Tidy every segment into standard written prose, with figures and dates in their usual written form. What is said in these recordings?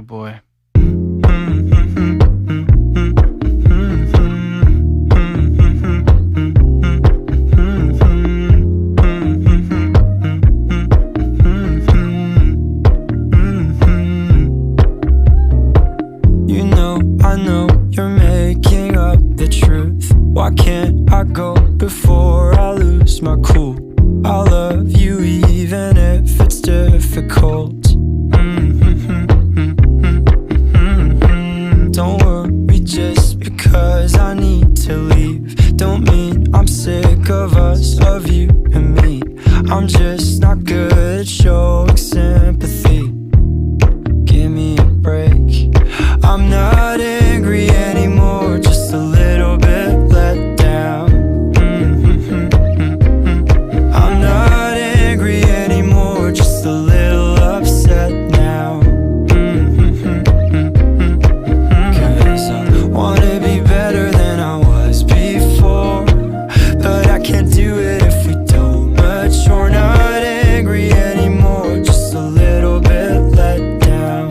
Oh boy. You know, I know you're making up the truth. Why can't I go before I lose my cool? I love you even if it's difficult. Don't worry just because I need to leave. Don't mean I'm sick of us, of you and me. I'm just not good at showing sympathy. Give me a break. I'm not angry anymore, just a little bit let down. I'm not angry anymore, just a little upset now. Cause I wanna be better than I was before, but I can't do it if we don't mature. Not angry anymore, just a little bit let down.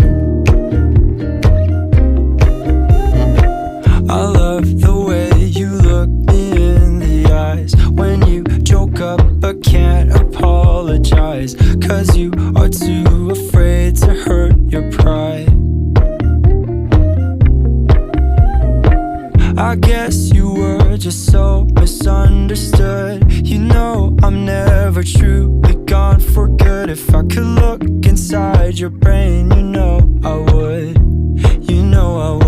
I love the way you look me in the eyes when you joke up but can't apologize, cause you are too afraid to hurt your pride. I guess you were just so misunderstood. You know I'm never truly gone for good. If I could look inside your brain, you know I would. You know I would.